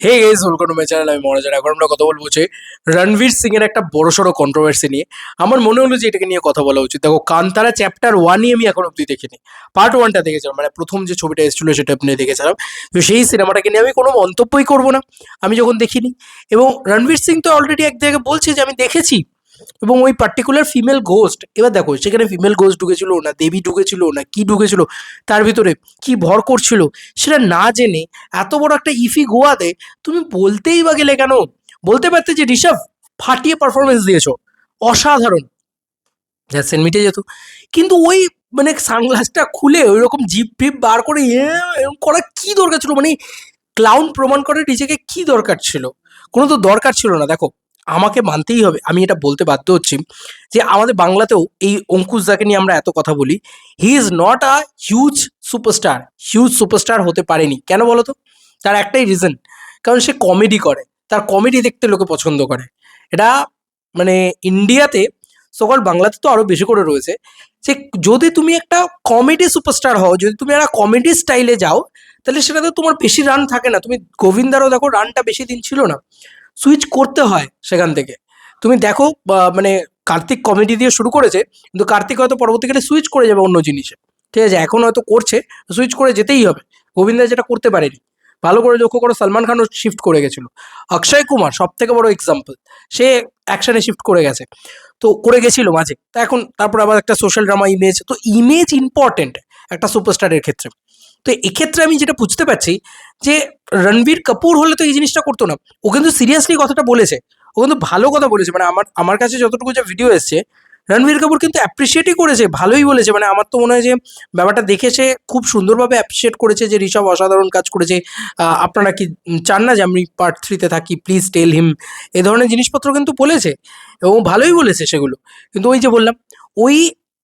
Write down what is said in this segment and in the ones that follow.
Hey guys, welcome to my channel. আমি মনোজার। এখন আমরা কথা বলবো যে রণবীর সিং এর একটা বড়সড় কন্ট্রোভার্সি নিয়ে। আমার মনে হলো যে এটাকে নিয়ে কথা বলা উচিত। দেখো, কান্তারা চ্যাপ্টার 1ই আমি এখন অব্দি দেখিনি। পার্ট 1টা দেখেছিলাম, মানে প্রথম যে ছবিটা এসেছিল সেটা আপনি দেখেছিলাম। তো সেই সিনেমাটাকে নিয়ে আমি কোনো মন্তব্যই করবো না আমি যখন দেখিনি। এবং রণবীর সিং তো অলরেডি এক জায়গায় বলছে যে আমি দেখেছি, এবং ওই পার্টিকুলার ফিমেল ঘোস্ট, এবার দেখো সেখানে ফিমেল ঘোস্ট ঢুকেছিল না দেবী ঢুকেছিল না কি ঢুকেছিল, তার ভিতরে কি ভর করছিল সেটা না জেনে এত বড় একটা ইফি গোয়াতে তুমি বলতেই বা গেলে কেন? বলতে পারতে যে ঋষভ ফাটিয়ে পারফরমেন্স দিয়েছো, অসাধারণ, যাচ্ছেন মিটে যেত। কিন্তু ওই মানে সানগ্লাসটা খুলে ওই রকম জিপ ফিপ বার করে এরকম করা কি দরকার ছিল? মানে ক্লাউন প্রমাণ করে নিজেকে কি দরকার ছিল? কোনো তো দরকার ছিল না। দেখো, আমাকে মানতেই হবে, আমি এটা বলতে বাধ্য হচ্ছি যে আমাদের বাংলাতেও এই অঙ্কুশ দাকে নিয়ে আমরা এত কথা বলি। He is not a huge superstar. Huge superstar হতে পারেনি কেন বলো তো? তার একটাই রিজন, কারণ সে কমেডি করে, তার কমেডি দেখতে লোকে পছন্দ করে। এটা মানে ইন্ডিয়াতে, সকল বাংলাতে তো আরো বেশি করে রয়েছে, যে যদি তুমি একটা কমেডি সুপারস্টার হও, যদি তুমি একটা কমেডি স্টাইলে যাও, তাহলে সেটাতে তোমার বেশি রান থাকে না। তুমি গোবিন্দারও দেখো, রানটা বেশি দিন ছিল না, সুইচ করতে হয় সেখান থেকে। তুমি দেখো মানে কার্তিক কমেডি দিয়ে শুরু করেছে, কিন্তু কার্তিক হয়তো পরবর্তীকালে সুইচ করে যাবে অন্য জিনিসে। ঠিক আছে, এখন হয়তো করছে, সুইচ করে যেতেই হবে। গোবিন্দা যেটা করতে পারেনি, ভালো করে লক্ষ্য করো, সলমান খানও শিফট করে গেছিল। অক্ষয় কুমার সব থেকে বড় এক্সাম্পল, সে অ্যাকশনে শিফট করে গেছে, তো করে গেছিল মাঝে, তা এখন তারপর আবার একটা সোশ্যাল ড্রামা, ইমেজ, তো ইমেজ ইম্পর্টেন্ট একটা সুপারস্টারের ক্ষেত্রে। তো এক্ষেত্রে আমি যেটা বুঝতে পারছি যে রণবীর কাপুর হলে তো এই জিনিসটা করতো না। ও কিন্তু সিরিয়াসলি কথাটা বলেছে, ও কিন্তু ভালো কথা বলেছে। মানে আমার আমার কাছে যতটুকু যে ভিডিও এসছে, রণবীর কাপুর কিন্তু অ্যাপ্রিসিয়েটই করেছে, ভালোই বলেছে। মানে আমার তো মনে হয় যে ব্যাপারটা দেখে সে খুব সুন্দরভাবে অ্যাপ্রিসিয়েট করেছে যে ঋষভ অসাধারণ কাজ করেছে। আপনারা কি চান না যে আমি পার্ট 3-তে থাকি, প্লিজ টেল হিম, এ ধরনের জিনিসপত্র কিন্তু বলেছে, এবং ভালোই বলেছে সেগুলো। কিন্তু ওই যে বললাম, ওই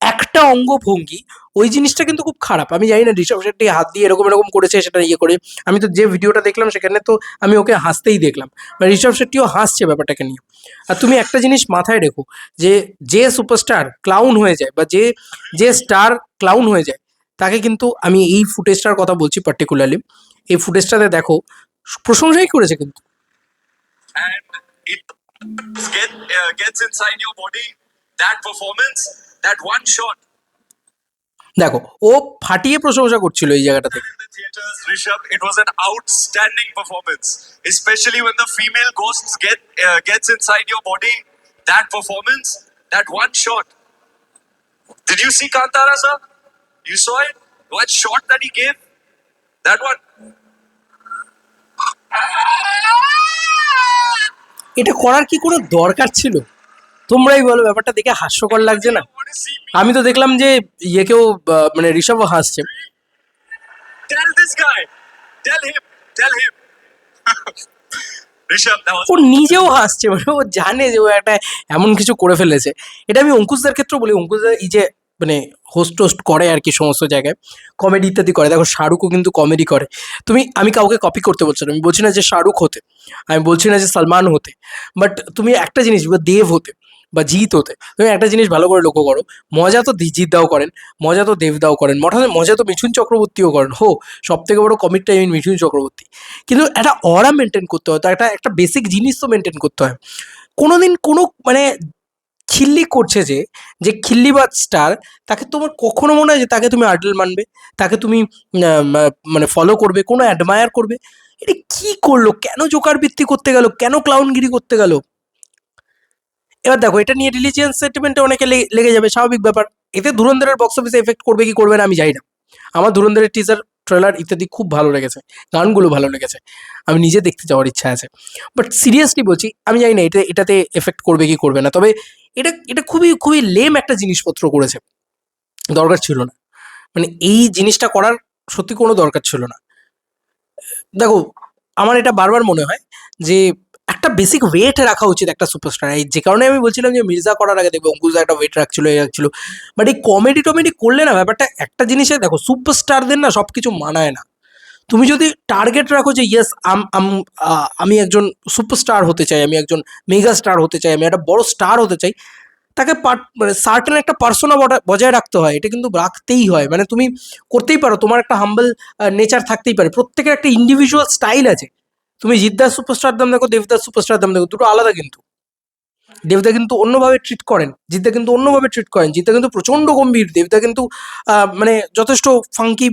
একটা অঙ্গভঙ্গি, ওই জিনিসটা কিন্তু খুব খারাপ। আমি জানি না ঋষভ শেট্টি হাত দিয়ে এরকম এরকম করেছে সেটা ইয়ে করে, আমি তো যে ভিডিওটা দেখলাম সেখানে তো আমি ওকে হাসতেই দেখলাম, বা ঋষভ শেট্টিও হাসছে ব্যাপারটাকে নিয়ে। আর তুমি একটা জিনিস মাথায় রেখো, যে যে সুপারস্টার ক্লাউন হয়ে যায়, বা যে যে স্টার ক্লাউন হয়ে যায়, তাকে কিন্তু আমি এই ফুটেজটার কথা বলছি পার্টিকুলারলি, এই ফুটেজটাতে দেখো প্রশংসাই করেছে কিন্তু। And it gets inside your body. That performance, that one shot. দেখো, ও ফাটিয়ে প্রশংসা করছিল এই জায়গাটা থেকে। In the theaters, Rishabh, it was an outstanding performance, especially when the female ghosts gets inside your body. That performance, that one shot. Did you see Kantara, sir? You saw it? One shot that he gave. That one. এটা করার কি কোনো দরকার ছিল? তোমরাই বলো, ব্যাপারটা দেখে হাস্যকর লাগছে না? Want to see me? আমি তো দেখলাম যে ইয়েকেও মানে ঋষভও হাসছে। Tell this guy. Tell him. Tell him. Rishabh, that was. ও নিজেও হাসছে, মানে ও জানে যে ও একটা এমন কিছু করে ফেলেছে। এটা আমি অঙ্কুশদার ক্ষেত্রেও বলি, অঙ্কুশদা এই যে মানে হোস্ট টোস্ট করে আর কি, সমস্ত জায়গায় কমেডি ইত্যাদি করে। দেখো, শাহরুখও কিন্তু কমেডি করে। আমি কাউকে কপি করতে বলছি না, আমি বলছি না যে শাহরুখ হতে, আমি বলছি না যে সলমান হতে, বাট তুমি একটা জিনিস, বা দেব হতে বা জিৎ হতে, তুমি একটা জিনিস ভালো করে লক্ষ্য করো, মজা তো জিৎ দাও করেন, মজা তো দেবদাও করেন, মজা তো মিঠুন চক্রবর্তীও করেন। সব থেকে বড় কমিটটা এই মিঠুন চক্রবর্তী। কিন্তু একটা অরা মেনটেন করতে হয়, তো একটা একটা বেসিক জিনিস তো মেনটেন করতে হয়। কোনোদিন কোনো মানে খিল্লি করছে যে, যে খিল্লিবাজ স্টার, তাকে তোমার কখনো মনে হয় যে তাকে তুমি আইডল মানবে, তাকে তুমি মানে ফলো করবে, কোনো অ্যাডমায়ার করবে? এটা কি করলো? কেন জোকার বৃত্তি করতে গেল? কেন ক্লাউনগিরি করতে গেল? এবার দেখো, এটা নিয়ে রিলিজিয়ান সেন্টিমেন্টে অনেকে লেগে যাবে, স্বাভাবিক ব্যাপার। এতে ধুরন্ধরের বক্স অফিসে এফেক্ট করবে কি করবে না আমি জানি না। আমার ধুরন্ধরের টিজার, ট্রেলার ইত্যাদি খুব ভালো লেগেছে, গানগুলো ভালো লেগেছে, আমি নিজে দেখতে যাওয়ার ইচ্ছা আছে। বাট সিরিয়াসলি বলছি, আমি জানি না এটাতে এফেক্ট করবে কি করবে না। তবে এটা এটা খুবই খুবই লেম একটা জিনিসপত্র করেছে, দরকার ছিল না। মানে এই জিনিসটা করার সত্যি কোনো দরকার ছিল না। দেখো, আমার এটা বারবার মনে হয় যে একটা বেসিক ওয়েট রাখা উচিত একটা সুপারস্টার। এই যে কারণে আমি বলছিলাম যে মির্জা করার আগে দেখবো অঙ্কুশদা একটা ওয়েট রাখছিল, এ রাখছিল। বাট এই কমেডি টমেডি করলে না, ব্যাপারটা একটা জিনিসে দেখো, সুপারস্টারদের না সব কিছু মানায় না। তুমি যদি টার্গেট রাখো যে ইয়েস আমি একজন সুপারস্টার হতে চাই, আমি একজন মেগা স্টার হতে চাই, আমি একটা বড় স্টার হতে চাই, তাকে মানে সার্টেন একটা পার্সোনা বজায় রাখতে হয়। এটা কিন্তু রাখতেই হয়। মানে তুমি করতেই পারো, তোমার একটা হাম্বল নেচার থাকতেই পারে, প্রত্যেকের একটা ইন্ডিভিজুয়াল স্টাইল আছে। তুমি জিদ্দার সুপারস্টার দাম দেখো, দেবদার সুপারস্টার দাম দেখো, দুটো আলাদা কিন্তু। দেবদা কিন্তু অন্যভাবে ট্রিট করেন, জিদ্দা কিন্তু অন্যভাবে ট্রিট করেন। জিদ্দা কিন্তু প্রচন্ড গম্ভীর, দেবদা কিন্তু মানে যথেষ্ট ফাঙ্কি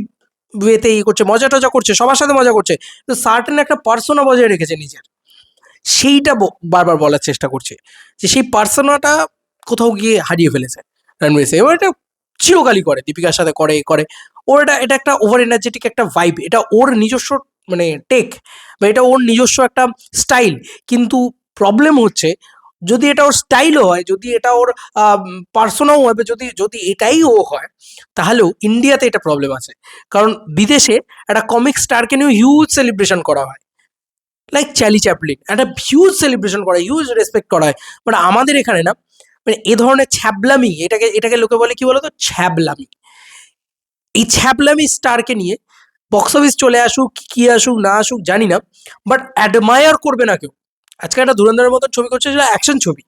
ওয়েতে ইয়ে করছে, মজা টজা করছে, সবার সাথে মজা করছে, তো সার্টেন একটা পার্সোনা বজায় রেখেছে নিজের। সেইটা বারবার বলার চেষ্টা করছে যে সেই পার্সোনাটা কোথাও গিয়ে হারিয়ে ফেলেছে রণবীর সিং। এবার এটা চিরকালই করে, দীপিকার সাথে করে করে। ওর এটা একটা ওভার এনার্জেটিক একটা ভাইব, এটা ওর নিজস্ব মানে টেক, বা এটা ওর নিজস্ব একটা স্টাইল। কিন্তু প্রবলেম হচ্ছে, যদি এটা ওর স্টাইলও হয়, যদি এটা ওর পার্সোনাও হয়, বা যদি যদি এটাই ও হয়, তাহলেও ইন্ডিয়াতে এটা প্রবলেম আছে। কারণ বিদেশে একটা কমিক স্টারকে নিয়ে হিউজ সেলিব্রেশন করা হয়, লাইক চার্লি চ্যাপলিন, একটা হিউজ সেলিব্রেশন করা হয়, হিউজ রেসপেক্ট করা হয়। বাট আমাদের এখানে না, মানে এ ধরনের ছ্যাবলামি, এটাকে এটাকে লোকে বলে কি বলতো, ছ্যাবলামি। এই ছ্যাবলামি স্টারকে নিয়ে বক্স অফিস চলে আসুক কি আসুক না আসুক জানি না, বাট অ্যাডমায়ার করবে না কেউ। আজকে একটা ধুরন্ধরের মতন ছবি করছে, সেটা অ্যাকশন ছবি,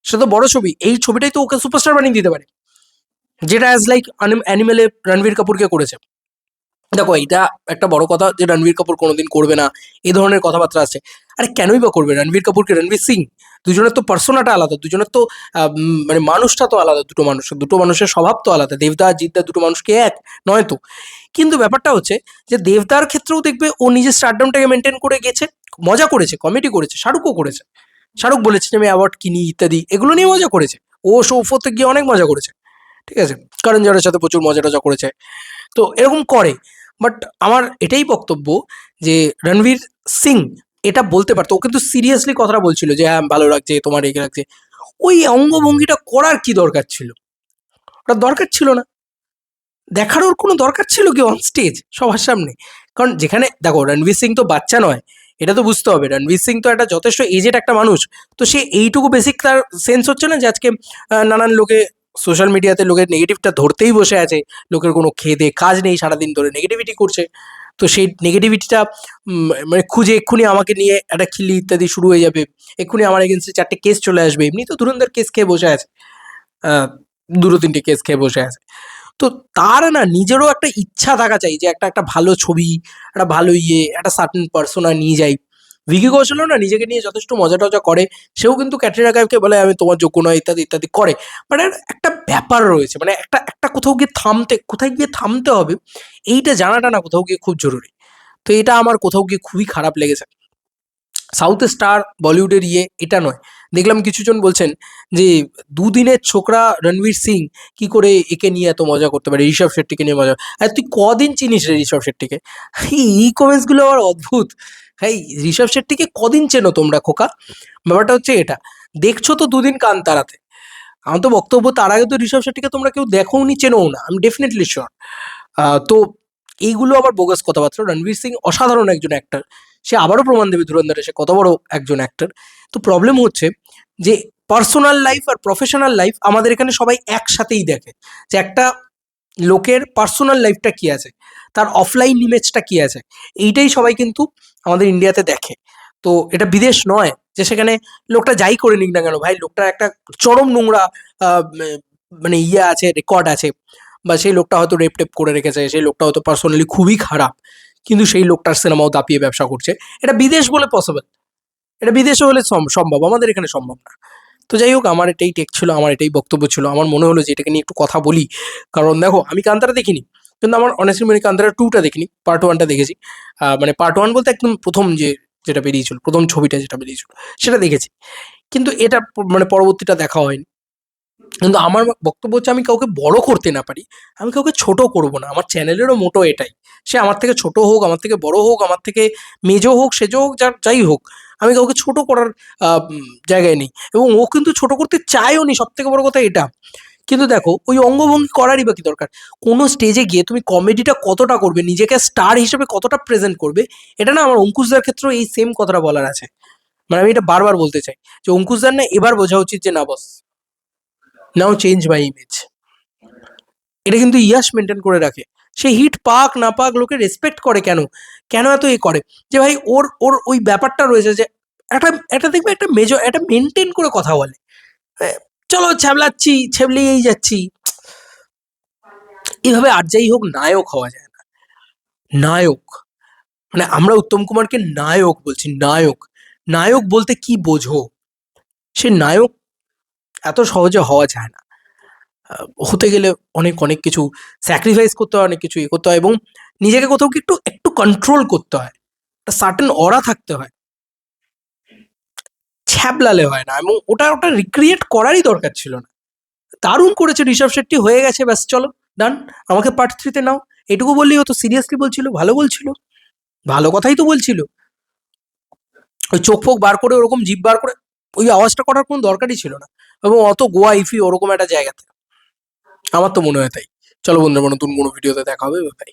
সেটা তো বড় ছবি, এই ছবিটাই তো ওকে সুপারস্টার বানিয়ে দিতে পারে, যেটা অ্যাজ লাইক অ্যানিমেলে রণবীর কাপুরকে করেছে। দেখো এটা একটা বড় কথা যে রণবীর কাপুর কোনোদিন করবে না, এই ধরনের কথাবার্তা আছে। আরে কেনই বা করবে রণবীর কাপুরকে রণবীর সিং? দুজনের তো পার্সোনাটা আলাদা, দুজনের তো মানে মানুষটা তো আলাদা, দুটো মানুষের স্বভাব তো আলাদা। দেবদা আর জিদ্দা দুটো মানুষকে এক নয় তো। কিন্তু ব্যাপারটা হচ্ছে যে দেবদার ক্ষেত্রেও দেখবে ও নিজের স্টারডামটাকে মেনটেন করে গেছে, মজা করেছে, কমেডি করেছে, শাহরুখও করেছে। শাহরুখ বলেছে যে আমি অ্যাওয়ার্ড কিনি ইত্যাদি, এগুলো নিয়ে মজা করেছে। ও শোফোতে গিয়ে অনেক মজা করেছে, ঠিক আছে, করণ জোহরের সাথে প্রচুর মজা টজা করেছে। তো এরকম করে। বাট আমার এটাই বক্তব্য যে রণবীর সিং এটা বলতে পারতো, ও কিন্তু সিরিয়াসলি কথাটা বলছিল যে হ্যাঁ ভালো লাগছে, তোমার এগিয়ে লাগছে। ওই অঙ্গভঙ্গিটা করার কি দরকার ছিল? ওটা দরকার ছিল না, দেখার ওর কোনো দরকার ছিল কি অন স্টেজ সবার সামনে? কারণ যেখানে দেখো রণবীর সিং তো বাচ্চা নয়, এটা তো বুঝতে হবে। রণবীর সিং তো একটা যথেষ্ট এজেড একটা মানুষ। তো সে এইটুকু বেসিক তার সেন্স হচ্ছে না যে আজকে নানান লোকে সোশ্যাল মিডিয়াতে লোকের নেগেটিভটা ধরতেই বসে আছে, লোকের কোনো খেদে কাজ নেই, সারাদিন ধরে নেগেটিভিটি করছে। তো সেই নেগেটিভিটিটা মানে খুঁজে এক্ষুনি আমাকে নিয়ে একটা খিল্লি ইত্যাদি শুরু হয়ে যাবে, এক্ষুনি আমার এগেনস্টে 4টে কেস চলে আসবে। এমনি তো ধুরন্ধর কেস খেয়ে বসে আছে, আহ, 2-3টে কেস খেয়ে বসে আছে। তো তার না নিজেরও একটা ইচ্ছা থাকা চাই যে একটা একটা ভালো ছবি, একটা ভালো ইয়ে, একটা সার্টেন পার্সোনা নিয়ে যাই। ভিকি কৌশলও না নিজেকে নিয়ে যথেষ্ট মজা টজা করে, সেও কিন্তু ক্যাটরিনা কাইফকে বলে আমি তোমার যোগ্য নয় ইত্যাদি ইত্যাদি করে। বাট একটা ব্যাপার রয়েছে, মানে একটা একটা কোথাও গিয়ে থামতে, কোথায় গিয়ে থামতে হবে এইটা জানাটা না কোথাও গিয়ে খুব জরুরি। তো এটা আমার কোথাও গিয়ে খুবই খারাপ লেগেছে। সাউথ স্টার বলিউডের ইয়ে এটা নয়। দেখলাম কিছুজন বলছেন যে দুদিনের ছোকরা রণবীর সিং কি করে একে নিয়ে এত মজা করতে পারে, ঋষভ শেট্টিকে নিয়ে মজা। আর তুই কদিন চিনিস রে ঋষভ শেট্টিকে? এই কমেন্টসগুলো আবার অদ্ভুত। হ্যাঁ, ঋষভ শেট্টিকে কদিন চেনো তোমরা খোকা? ব্যাপারটা হচ্ছে এটা, দেখছো তো দুদিন কান তারাতে। আমার তো বক্তব্য, তার আগে তো ঋষভ শেট্টিকে তোমরা কেউ দেখোনি, চেনোও না, আমি ডেফিনেটলি শিওর। তো এইগুলো আবার বোগাস কথাবার্তা। রণবীর সিং অসাধারণ একজন অ্যাক্টর, সে আবারও প্রমাণ দেবে ধুরন্ধরে সে কত বড় একজন অ্যাক্টর। তো প্রবলেম হচ্ছে যে পার্সোনাল লাইফ আর প্রফেশনাল লাইফ আমাদের এখানে সবাই একসাথেই দেখে, যে একটা লোকের পার্সোনাল লাইফটা কি আছে, তার অফলাইন ইমেজটা কি আছে, এইটাই সবাই কিন্তু আমাদের ইন্ডিয়াতে দেখে। তো এটা বিদেশ নয় যে সেখানে লোকটা যাই করে নিক না কেন ভাই, লোকটার একটা চরম নোংরা মানে ইয়ে আছে, রেকর্ড আছে, বা সেই লোকটা হয়তো রেপ টেপ করে রেখেছে, সেই লোকটা হয়তো পার্সোনালি খুবই খারাপ, কিন্তু সেই লোকটার সিনেমাও দাপিয়ে ব্যবসা করছে। এটা বিদেশ বলে পসিবল, এটা বিদেশে হলে সম্ভব, আমাদের এখানে সম্ভব না। তো যাই হোক, আমার এটাই টেক ছিল, আমার এটাই বক্তব্য ছিল। আমার মনে হলো যে এটাকে নিয়ে একটু কথা বলি। কারণ দেখো আমি কান্তারা দেখিনি, কিন্তু আমার অনেস্টলি মানে কান্তারা 2টা দেখিনি, পার্ট 1টা দেখেছি। মানে পার্ট 1 বলতে একদম প্রথম যে যেটা বেরিয়েছিল, প্রথম ছবিটা যেটা বেরিয়েছিল সেটা দেখেছি। কিন্তু এটা মানে পরবর্তীটা দেখা হয়নি। কিন্তু আমার বক্তব্য হচ্ছে, আমি কাউকে বড় করতে না পারি, আমি কাউকে ছোট করব না। আমার চ্যানেলেরও মোটো এটাই, সে আমার থেকে ছোট হোক, আমার থেকে বড় হোক, আমার থেকে মেজো হোক, সেজো হোক, যাই হোক, আমি কাউকে ছোট করার জায়গায় নেই। এবং ও কিন্তু ছোট করতে চায়ও নি, সব থেকে বড় কথা এটা। কিন্তু দেখো ওই অঙ্গভঙ্গি করারই বা কি দরকার? কোনো স্টেজে গিয়ে তুমি কমেডিটা কতটা করবে, নিজেকে স্টার হিসেবে কতটা প্রেজেন্ট করবে, এটা না আমার অঙ্কুশদার ক্ষেত্রেও এই সেম কথাটা বলার আছে। মানে আমি এটা বারবার বলতে চাই যে অঙ্কুশদার না এবার বোঝা উচিত যে না বস, নাও চেঞ্জ মাই ইমেজ। এটা কিন্তু ইয়াশ মেনটেন করে রাখে। সে হিট পাক না পাক লোকে রেসপেক্ট করে কেন, কেন এত এ করে, যে ভাই ওর ওর ওই ব্যাপারটা রয়েছে যে একটা একটা দেখবে একটা মেজর একটা মেনটেন করে কথা বলে। চলো ছ্যাবলাচ্ছি, ছ্যাবলিয়েই যাচ্ছি, এভাবে আর যাই হোক নায়ক হওয়া যায় না। নায়ক মানে আমরা উত্তম কুমারকে নায়ক বলছি, নায়ক। নায়ক বলতে কি বোঝো? সে নায়ক এত সহজে হওয়া যায় না। হতে গেলে অনেক অনেক কিছু স্যাক্রিফাইস করতে হয়, অনেক কিছু করতে হয় এবং নিজেকে কোথাও কি একটু একটু কন্ট্রোল করতে হয়, একটা সার্টেন অরা থাকতে হয়, ছ্যাবলালে হয় না। এবং ওটা ওটা রিক্রিয়েট করারই দরকার ছিল না। দারুণ করেছে ঋষভ শেট্টি, হয়ে গেছে, ব্যাস চলো ডান, আমাকে পার্ট 3-তে নাও। এটুকু বললেই হতো। সিরিয়াসলি বলছিল, ভালো বলছিল, ভালো কথাই তো বলছিল। ওই চোখ ফোক বার করে, ওরকম জিভ বার করে ওই আওয়াজটা করার কোনো দরকারই ছিল না, এবং অত গোয়া ইফি ওরকম একটা জায়গাতে। আমার তো মনে হয় তাই। চলো বন্ধুরা, নতুন কোনো ভিডিওতে দেখা হবে, বাই।